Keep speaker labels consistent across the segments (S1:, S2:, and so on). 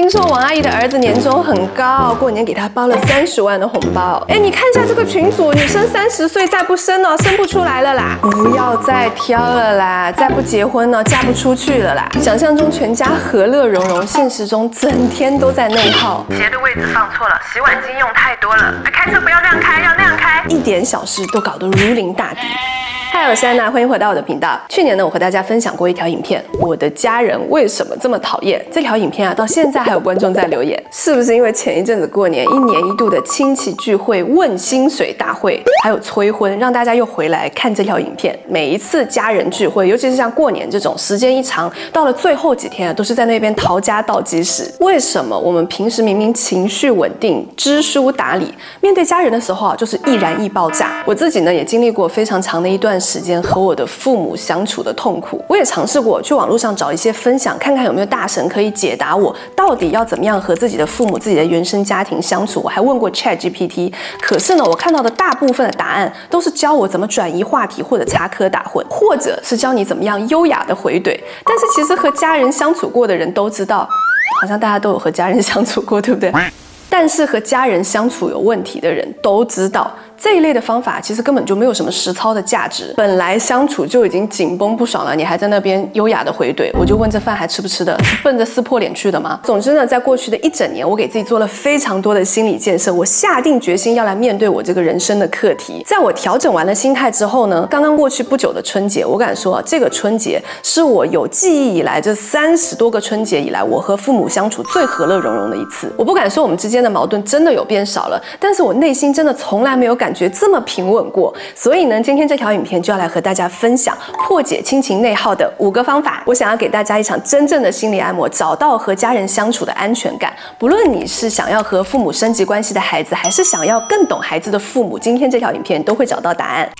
S1: 听说王阿姨的儿子年终很高，过年给他包了30万的红包。哎，你看一下这个群组，女生30岁再不生哦，生不出来了啦！不要再挑了啦，再不结婚呢，嫁不出去了啦！想象中全家和乐融融，现实中整天都在内耗。
S2: 鞋的位置放错了，洗碗巾用太多了，开车不要这样开，要那样开，
S1: 一点小事都搞得如临大敌。嗨，我是安娜，欢迎回到我的频道。去年呢，我和大家分享过一条影片，我的家人为什么这么讨厌？这条影片啊，到现在还有观众在留言，是不是因为前一阵子过年1年1度的亲戚聚会、问薪水大会，还有催婚，让大家又回来看这条影片？每一次家人聚会，尤其是像过年这种时间一长，到了最后几天啊，都是在那边逃家倒计时。为什么我们平时明明情绪稳定、知书达理，面对家人的时候啊，就是易燃易爆炸？我自己呢，也经历过非常长的一段时间和我的父母相处的痛苦。我也尝试过去网络上找一些分享，看看有没有大神可以解答我到底要怎么样和自己的父母、自己的原生家庭相处。我还问过 ChatGPT， 可是呢，我看到的大部分的答案都是教我怎么转移话题，或者插科打诨，或者是教你怎么样优雅的回怼。但是其实和家人相处过的人都知道，好像大家都有和家人相处过，对不对？但是和家人相处有问题的人都知道，这一类的方法其实根本就没有什么实操的价值。本来相处就已经紧绷不爽了，你还在那边优雅的回怼，我就问这饭还吃不吃的？是奔着撕破脸去的吗？总之呢，在过去的一整年，我给自己做了非常多的心理建设，我下定决心要来面对我这个人生的课题。在我调整完了心态之后呢，刚刚过去不久的春节，我敢说这个春节是我有记忆以来这30多个春节以来，我和父母相处最和乐融融的一次。我不敢说我们之间的矛盾真的有变少了，但是我内心真的从来没有感觉这么平稳过。所以呢，今天这条影片就要来和大家分享破解亲情内耗的5个方法。我想要给大家一场真正的心理按摩，找到和家人相处的安全感。不论你是想要和父母升级关系的孩子，还是想要更懂孩子的父母，今天这条影片都会找到答案。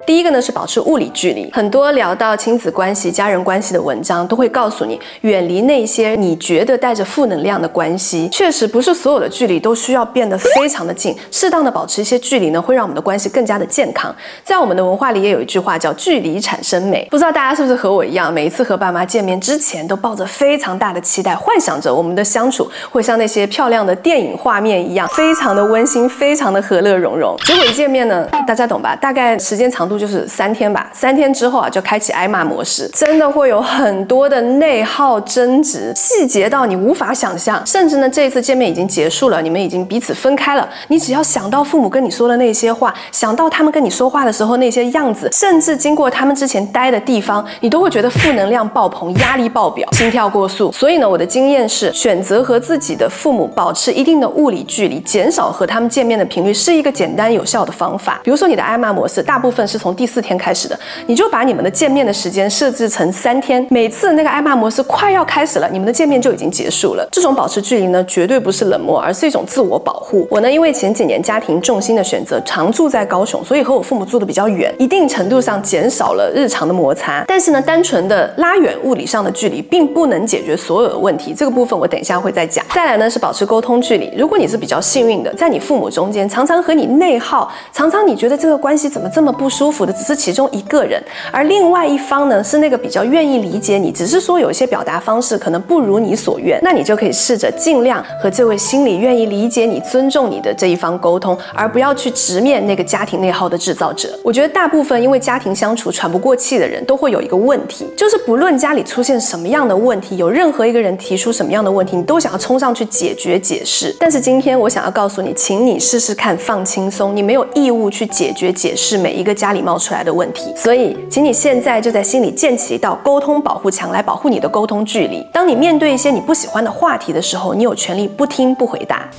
S1: 第一个呢是保持物理距离。很多聊到亲子关系、家人关系的文章都会告诉你，远离那些你觉得带着负能量的关系。确实不是所有的距离都需要变得非常的近，适当的保持一些距离呢，会让我们的关系更加的健康。在我们的文化里也有一句话叫距离产生美。不知道大家是不是和我一样，每一次和爸妈见面之前都抱着非常大的期待，幻想着我们的相处会像那些漂亮的电影画面一样，非常的温馨，非常的和乐融融。结果一见面呢，大家懂吧？大概时间长度就是3天吧，3天之后啊，就开启挨骂模式，真的会有很多的内耗争执，细节到你无法想象。甚至呢，这一次见面已经结束了，你们已经彼此分开了，你只要想到父母跟你说的那些话，想到他们跟你说话的时候那些样子，甚至经过他们之前待的地方，你都会觉得负能量爆棚，压力爆表，心跳过速。所以呢，我的经验是，选择和自己的父母保持一定的物理距离，减少和他们见面的频率，是一个简单有效的方法。比如说你的挨骂模式，大部分是从第4天开始的，你就把你们的见面的时间设置成3天，每次那个挨骂模式快要开始了，你们的见面就已经结束了。这种保持距离呢，绝对不是冷漠，而是一种自我保护。我呢，因为前几年家庭重心的选择，常住在高雄，所以和我父母住的比较远，一定程度上减少了日常的摩擦。但是呢，单纯的拉远物理上的距离，并不能解决所有的问题。这个部分我等一下会再讲。再来呢，是保持沟通距离。如果你是比较幸运的，在你父母中间常常和你内耗，常常你觉得这个关系怎么这么不舒服的，只是其中一个人，而另外一方呢是那个比较愿意理解你，只是说有一些表达方式可能不如你所愿，那你就可以试着尽量和这位心里愿意理解你、尊重你的这一方沟通，而不要去直面那个家庭内耗的制造者。我觉得大部分因为家庭相处喘不过气的人都会有一个问题，就是不论家里出现什么样的问题，有任何一个人提出什么样的问题，你都想要冲上去解决解释。但是今天我想要告诉你，请你试试看放轻松，你没有义务去解决解释每一个家里冒出来的问题。所以请你现在就在心里建起一道沟通保护墙，来保护你的沟通距离。当你面对一些你不喜欢的话题的时候，你有权利不听不回答。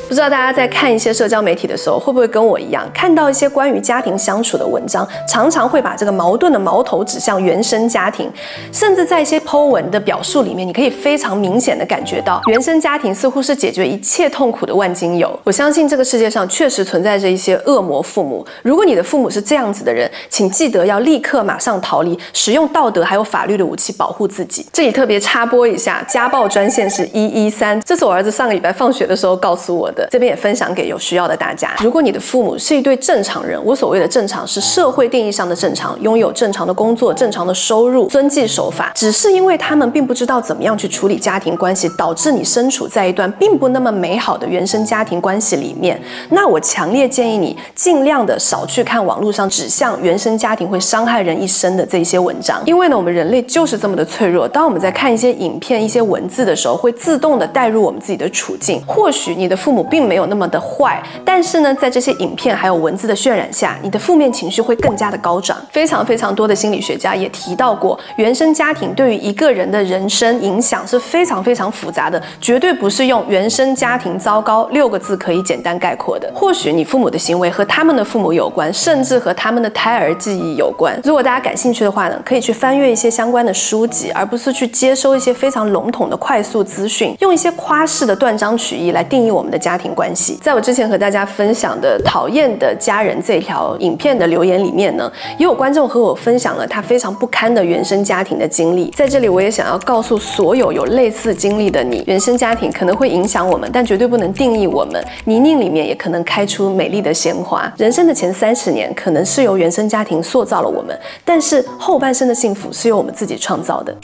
S1: 不知道大家在看一些社交媒体的时候，会不会跟我一样，看到一些关于家庭相处的文章，常常会把这个矛盾的矛头指向原生家庭，甚至在一些 po 文的表述里面，你可以非常明显的感觉到，原生家庭似乎是解决一切痛苦的万金油。我相信这个世界上确实存在着一些恶魔父母，如果你的父母是这样子的人，请记得要立刻马上逃离，使用道德还有法律的武器保护自己。这里特别插播一下，家暴专线是113，这是我儿子上个礼拜放学的时候告诉我的。的，这边也分享给有需要的大家。如果你的父母是一对正常人，我所谓的正常是社会定义上的正常，拥有正常的工作、正常的收入，遵纪守法，只是因为他们并不知道怎么样去处理家庭关系，导致你身处在一段并不那么美好的原生家庭关系里面，那我强烈建议你尽量的少去看网络上指向原生家庭会伤害人一生的这些文章，因为呢，我们人类就是这么的脆弱。当我们在看一些影片、一些文字的时候，会自动的带入我们自己的处境。或许你的父母并没有那么的坏，但是呢，在这些影片还有文字的渲染下，你的负面情绪会更加的高涨。非常多的心理学家也提到过，原生家庭对于一个人的人生影响是非常复杂的，绝对不是用原生家庭糟糕6个字可以简单概括的。或许你父母的行为和他们的父母有关，甚至和他们的胎儿记忆有关。如果大家感兴趣的话呢，可以去翻阅一些相关的书籍，而不是去接收一些非常笼统的快速资讯，用一些夸饰的断章取义来定义我们的家庭关系。在我之前和大家分享的讨厌的家人这条影片的留言里面呢，也有观众和我分享了他非常不堪的原生家庭的经历。在这里我也想要告诉所有有类似经历的你，原生家庭可能会影响我们，但绝对不能定义我们。泥泞里面也可能开出美丽的鲜花。人生的前30年可能是由原生家庭塑造了我们，但是后半生的幸福是由我们自己创造的。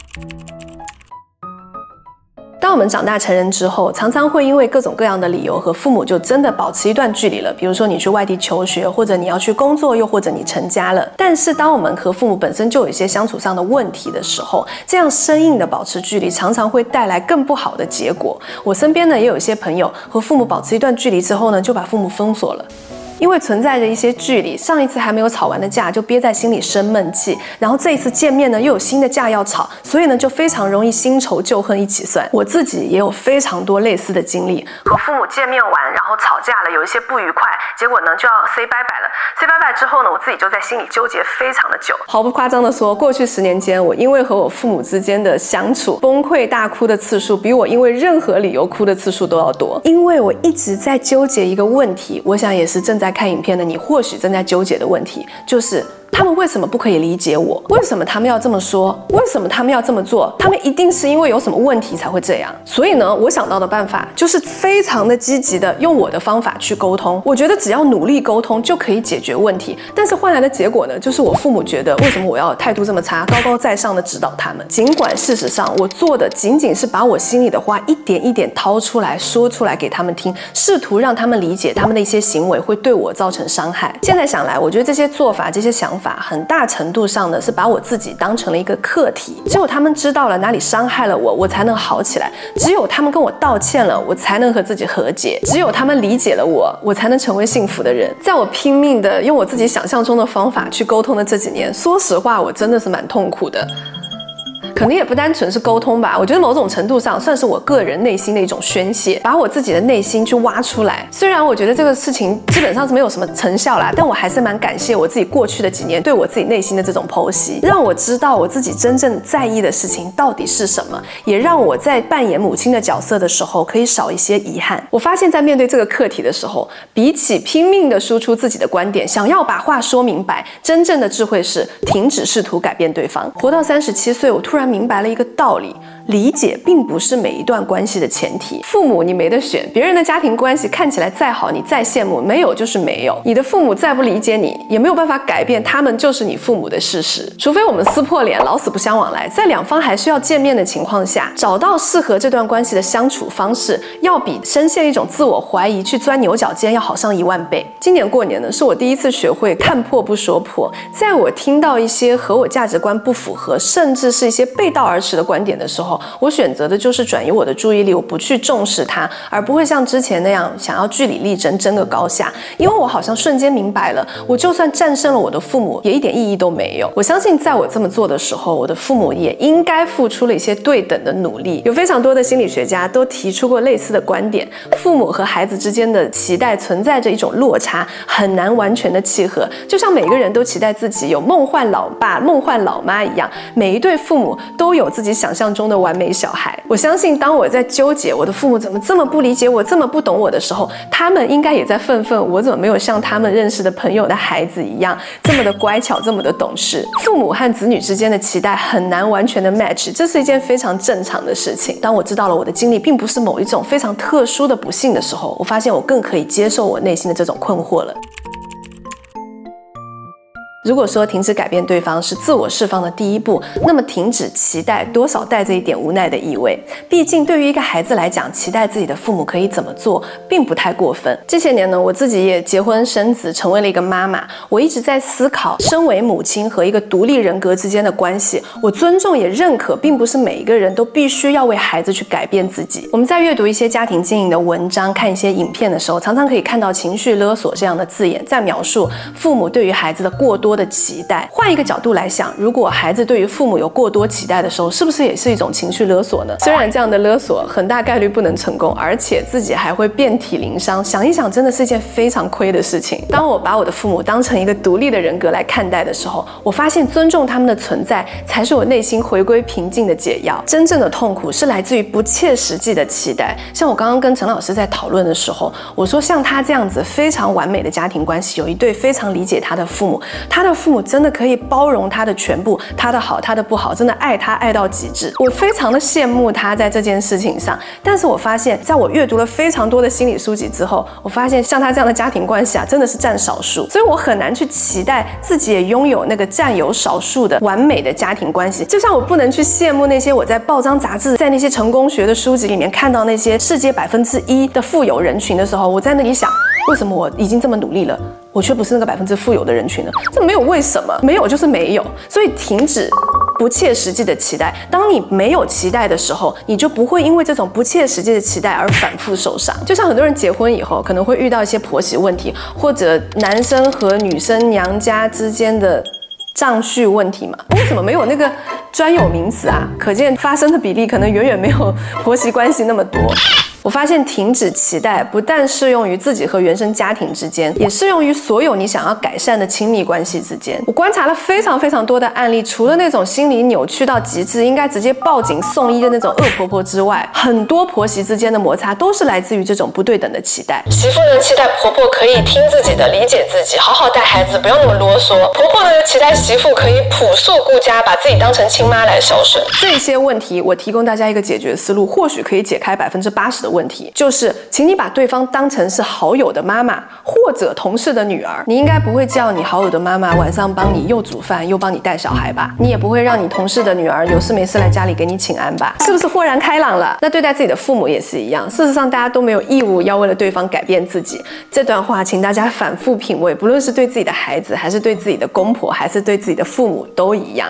S1: 当我们长大成人之后，常常会因为各种各样的理由和父母就真的保持一段距离了。比如说你去外地求学，或者你要去工作，又或者你成家了。但是当我们和父母本身就有一些相处上的问题的时候，这样生硬的保持距离，常常会带来更不好的结果。我身边呢也有一些朋友和父母保持一段距离之后呢，就把父母封锁了。因为存在着一些距离，上一次还没有吵完的架就憋在心里生闷气，然后这一次见面呢又有新的架要吵，所以呢就非常容易新仇旧恨一起算。我自己也有非常多类似的经历，和父母见面完，然后吵架了，有一些不愉快，结果呢就要 say 拜拜了。say 拜拜之后呢，我自己就在心里纠结非常的久。毫不夸张的说，过去10年间，我因为和我父母之间的相处，崩溃大哭的次数比我因为任何理由哭的次数都要多。因为我一直在纠结一个问题，我想也是正在看影片的你或许正在纠结的问题，就是他们为什么不可以理解我？为什么他们要这么说？为什么他们要这么做？他们一定是因为有什么问题才会这样。所以呢，我想到的办法就是非常的积极的用我的方法去沟通。我觉得只要努力沟通就可以解决问题。但是换来的结果呢，就是我父母觉得为什么我要态度这么差，高高在上的指导他们。尽管事实上我做的仅仅是把我心里的话一点一点掏出来说出来给他们听，试图让他们理解他们的一些行为会对我造成伤害。现在想来，我觉得这些做法、这些想法很大程度上呢，是把我自己当成了一个课题。只有他们知道了哪里伤害了我，我才能好起来；只有他们跟我道歉了，我才能和自己和解；只有他们理解了我，我才能成为幸福的人。在我拼命的用我自己想象中的方法去沟通的这几年，说实话，我真的是蛮痛苦的。可能也不单纯是沟通吧，我觉得某种程度上算是我个人内心的一种宣泄，把我自己的内心去挖出来。虽然我觉得这个事情基本上是没有什么成效啦，但我还是蛮感谢我自己过去的几年对我自己内心的这种剖析，让我知道我自己真正在意的事情到底是什么，也让我在扮演母亲的角色的时候可以少一些遗憾。我发现在面对这个课题的时候，比起拼命的输出自己的观点，想要把话说明白，真正的智慧是停止试图改变对方。活到37岁，我突然明白了一个道理，理解并不是每一段关系的前提。父母你没得选，别人的家庭关系看起来再好，你再羡慕，没有就是没有。你的父母再不理解你，也没有办法改变他们就是你父母的事实。除非我们撕破脸，老死不相往来，在两方还需要见面的情况下，找到适合这段关系的相处方式，要比深陷一种自我怀疑去钻牛角尖要好上10000倍。今年过年呢，是我第一次学会看破不说破。在我听到一些和我价值观不符合，甚至是一些背道而驰的观点的时候，我选择的就是转移我的注意力，我不去重视它，而不会像之前那样想要据理力争，争个高下。因为我好像瞬间明白了，我就算战胜了我的父母，也一点意义都没有。我相信在我这么做的时候，我的父母也应该付出了一些对等的努力。有非常多的心理学家都提出过类似的观点，父母和孩子之间的期待存在着一种落差，很难完全的契合。就像每个人都期待自己有梦幻老爸、梦幻老妈一样，每一对父母都有自己想象中的完美小孩。我相信当我在纠结我的父母怎么这么不理解我，这么不懂我的时候，他们应该也在愤愤我怎么没有像他们认识的朋友的孩子一样这么的乖巧，这么的懂事。父母和子女之间的期待很难完全的 match， 这是一件非常正常的事情。当我知道了我的经历并不是某一种非常特殊的不幸的时候，我发现我更可以接受我内心的这种困惑了。如果说停止改变对方是自我释放的第一步，那么停止期待多少带着一点无奈的意味。毕竟对于一个孩子来讲，期待自己的父母可以怎么做并不太过分。这些年呢，我自己也结婚生子，成为了一个妈妈。我一直在思考身为母亲和一个独立人格之间的关系。我尊重也认可，并不是每一个人都必须要为孩子去改变自己。我们在阅读一些家庭经营的文章，看一些影片的时候，常常可以看到情绪勒索这样的字眼，在描述父母对于孩子的过多的期待。换一个角度来想，如果孩子对于父母有过多期待的时候，是不是也是一种情绪勒索呢？虽然这样的勒索很大概率不能成功，而且自己还会遍体鳞伤，想一想真的是一件非常亏的事情。当我把我的父母当成一个独立的人格来看待的时候，我发现尊重他们的存在才是我内心回归平静的解药。真正的痛苦是来自于不切实际的期待。像我刚刚跟陈老师在讨论的时候，我说像他这样子非常完美的家庭关系，有一对非常理解他的父母，他的父母真的可以包容他的全部，他的好，他的不好，真的爱他爱到极致。我非常的羡慕他在这件事情上，但是我发现，在我阅读了非常多的心理书籍之后，我发现像他这样的家庭关系啊，真的是占少数，所以我很难去期待自己也拥有那个占有少数的完美的家庭关系。就像我不能去羡慕那些我在报章杂志，在那些成功学的书籍里面看到那些世界1%的富有人群的时候，我在那里想，为什么我已经这么努力了，我却不是那个1%富有的人群呢？这没有为什么，没有就是没有。所以停止不切实际的期待。当你没有期待的时候，你就不会因为这种不切实际的期待而反复受伤。就像很多人结婚以后可能会遇到一些婆媳问题，或者男生和女生娘家之间的账序问题嘛？为什么没有那个专有名词啊？可见发生的比例可能远远没有婆媳关系那么多。我发现停止期待不但适用于自己和原生家庭之间，也适用于所有你想要改善的亲密关系之间。我观察了非常非常多的案例，除了那种心理扭曲到极致应该直接报警送医的那种恶婆婆之外，很多婆媳之间的摩擦都是来自于这种不对等的期待。媳妇呢期待婆婆可以听自己的，理解自己，好好带孩子，不要那么啰嗦。婆婆呢期待媳妇可以朴素顾家，把自己当成亲妈来孝顺。这些问题我提供大家一个解决思路，或许可以解开80%的问题，就是请你把对方当成是好友的妈妈或者同事的女儿。你应该不会叫你好友的妈妈晚上帮你又煮饭又帮你带小孩吧？你也不会让你同事的女儿有事没事来家里给你请安吧？是不是豁然开朗了？那对待自己的父母也是一样。事实上大家都没有义务要为了对方改变自己。这段话请大家反复品味，不论是对自己的孩子，还是对自己的公婆，还是对自己的父母，都一样。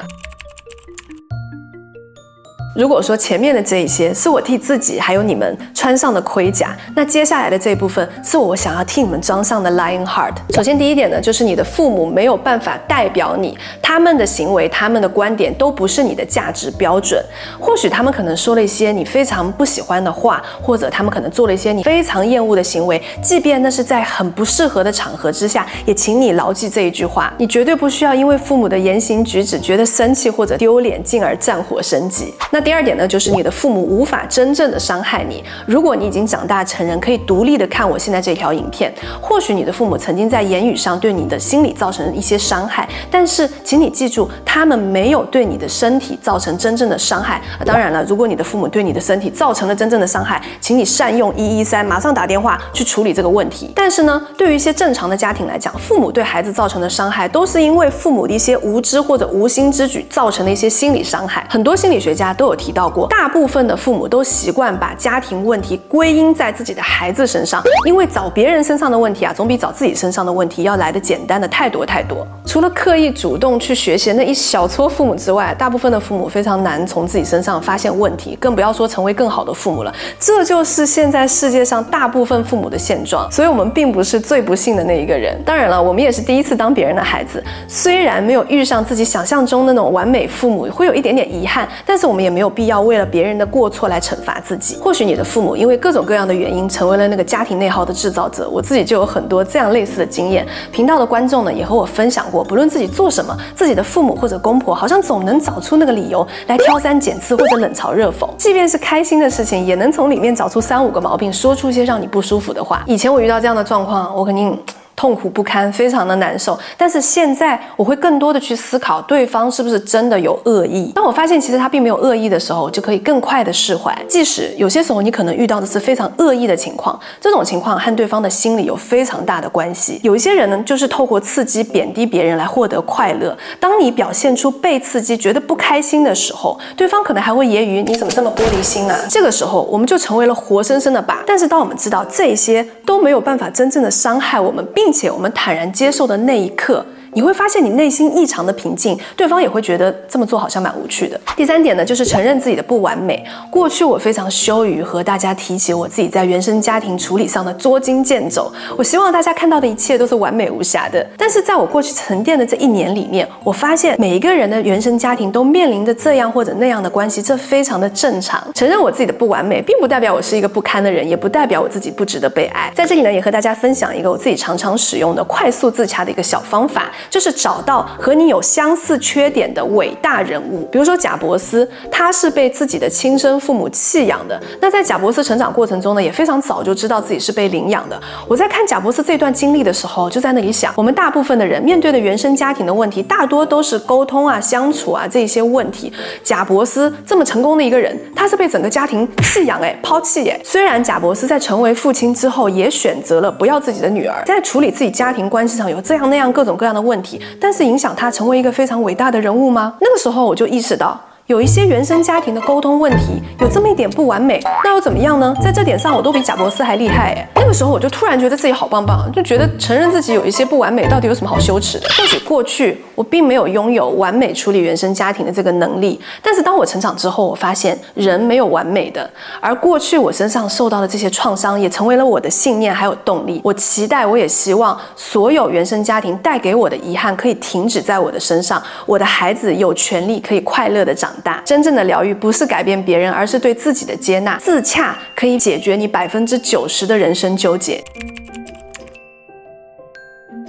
S1: 如果说前面的这一些是我替自己还有你们穿上的盔甲，那接下来的这一部分是我想要替你们装上的 Lion Heart。首先第一点呢，就是你的父母没有办法代表你，他们的行为、他们的观点都不是你的价值标准。或许他们可能说了一些你非常不喜欢的话，或者他们可能做了一些你非常厌恶的行为，即便那是在很不适合的场合之下，也请你牢记这一句话：你绝对不需要因为父母的言行举止觉得生气或者丢脸，进而战火升级。那第二点呢，就是你的父母无法真正的伤害你。如果你已经长大成人，可以独立的看我现在这条影片，或许你的父母曾经在言语上对你的心理造成一些伤害，但是请你记住，他们没有对你的身体造成真正的伤害。当然了，如果你的父母对你的身体造成了真正的伤害，请你善用113，马上打电话去处理这个问题。但是呢，对于一些正常的家庭来讲，父母对孩子造成的伤害，都是因为父母的一些无知或者无心之举造成的一些心理伤害。很多心理学家都有提到过，大部分的父母都习惯把家庭问题归因在自己的孩子身上，因为找别人身上的问题啊，总比找自己身上的问题要来得简单的太多太多。除了刻意主动去学习那一小撮父母之外，大部分的父母非常难从自己身上发现问题，更不要说成为更好的父母了。这就是现在世界上大部分父母的现状，所以我们并不是最不幸的那一个人。当然了，我们也是第一次当别人的孩子，虽然没有遇上自己想象中的那种完美父母，会有一点点遗憾，但是我们也没没有必要为了别人的过错来惩罚自己。或许你的父母因为各种各样的原因成为了那个家庭内耗的制造者，我自己就有很多这样类似的经验。频道的观众呢也和我分享过，不论自己做什么，自己的父母或者公婆好像总能找出那个理由来挑三拣四或者冷嘲热讽，即便是开心的事情，也能从里面找出3、5个毛病，说出一些让你不舒服的话。以前我遇到这样的状况，我肯定痛苦不堪，非常的难受。但是现在我会更多的去思考对方是不是真的有恶意。当我发现其实他并没有恶意的时候，就可以更快的释怀。即使有些时候你可能遇到的是非常恶意的情况，这种情况和对方的心理有非常大的关系。有一些人呢，就是透过刺激贬低别人来获得快乐。当你表现出被刺激觉得不开心的时候，对方可能还会揶揄你怎么这么玻璃心啊。这个时候我们就成为了活生生的靶。但是当我们知道这些都没有办法真正的伤害我们，并且我们坦然接受的那一刻，你会发现你内心异常的平静，对方也会觉得这么做好像蛮无趣的。第3点呢，就是承认自己的不完美。过去我非常羞于和大家提起我自己在原生家庭处理上的捉襟见肘，我希望大家看到的一切都是完美无瑕的。但是在我过去沉淀的这1年里面，我发现每一个人的原生家庭都面临着这样或者那样的关系，这非常的正常。承认我自己的不完美，并不代表我是一个不堪的人，也不代表我自己不值得被爱。在这里呢，也和大家分享一个我自己常常使用的快速自洽的一个小方法，就是找到和你有相似缺点的伟大人物。比如说贾伯斯，他是被自己的亲生父母弃养的。那在贾伯斯成长过程中呢，也非常早就知道自己是被领养的。我在看贾伯斯这段经历的时候，就在那里想，我们大部分的人面对的原生家庭的问题，大多都是沟通啊、相处啊这些问题。贾伯斯这么成功的一个人，他是被整个家庭弃养抛弃虽然贾伯斯在成为父亲之后，也选择了不要自己的女儿，在处理自己家庭关系上有这样那样各种各样的问题，但是影响他成为一个非常伟大的人物吗？那个时候我就意识到，有一些原生家庭的沟通问题有这么一点不完美，那又怎么样呢？在这点上我都比贾伯斯还厉害那个时候我就突然觉得自己好棒棒，就觉得承认自己有一些不完美到底有什么好羞耻的。或许过去我并没有拥有完美处理原生家庭的这个能力，但是当我成长之后，我发现人没有完美的，而过去我身上受到的这些创伤也成为了我的信念还有动力。我期待，我也希望所有原生家庭带给我的遗憾可以停止在我的身上，我的孩子有权利可以快乐的长大。真正的疗愈不是改变别人，而是对自己的接纳。自洽可以解决你90%的人生纠结。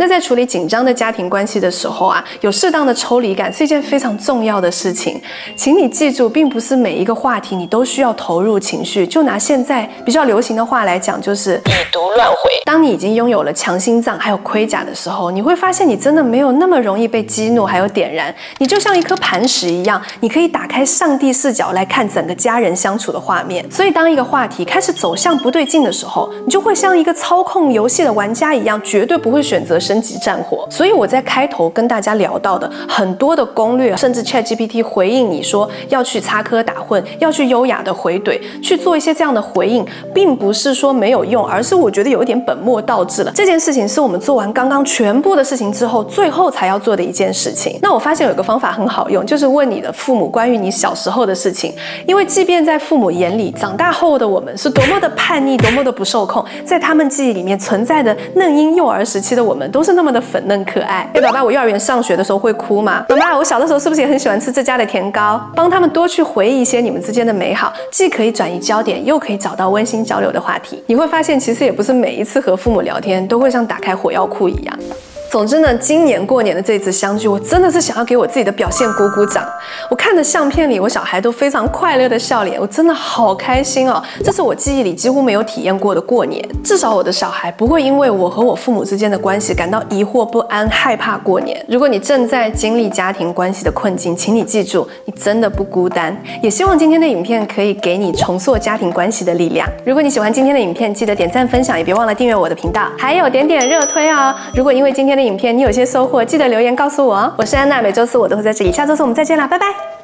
S1: 那在处理紧张的家庭关系的时候啊，有适当的抽离感是一件非常重要的事情。请你记住，并不是每一个话题你都需要投入情绪。就拿现在比较流行的话来讲，就是已读乱回。当你已经拥有了强心脏还有盔甲的时候，你会发现你真的没有那么容易被激怒还有点燃。你就像一颗磐石一样，你可以打开上帝视角来看整个家人相处的画面。所以当一个话题开始走向不对劲的时候，你就会像一个操控游戏的玩家一样，绝对不会选择升级战火。所以我在开头跟大家聊到的很多的攻略，甚至 ChatGPT 回应你说要去插科打诨，要去优雅的回怼，去做一些这样的回应，并不是说没有用，而是我觉得有一点本末倒置了。这件事情是我们做完刚刚全部的事情之后，最后才要做的一件事情。那我发现有个方法很好用，就是问你的父母关于你小时候的事情。因为即便在父母眼里，长大后的我们是多么的叛逆，多么的不受控，在他们记忆里面存在的嫩婴幼儿时期的我们，都是那么的粉嫩可爱。爸爸，我幼儿园上学的时候会哭吗？妈妈，我小的时候是不是也很喜欢吃这家的甜糕？帮他们多去回忆一些你们之间的美好，既可以转移焦点，又可以找到温馨交流的话题。你会发现，其实也不是每一次和父母聊天都会像打开火药库一样。总之呢，今年过年的这一次相聚，我真的是想要给我自己的表现鼓鼓掌。我看着相片里我小孩都非常快乐的笑脸，我真的好开心哦！这是我记忆里几乎没有体验过的过年。至少我的小孩不会因为我和我父母之间的关系感到疑惑不安、害怕过年。如果你正在经历家庭关系的困境，请你记住，你真的不孤单。也希望今天的影片可以给你重塑家庭关系的力量。如果你喜欢今天的影片，记得点赞分享，也别忘了订阅我的频道，还有点点热推哦。如果因为今天的影片你有些收获，记得留言告诉我哦。我是安娜，每周四我都会在这里，下周四我们再见啦，拜拜。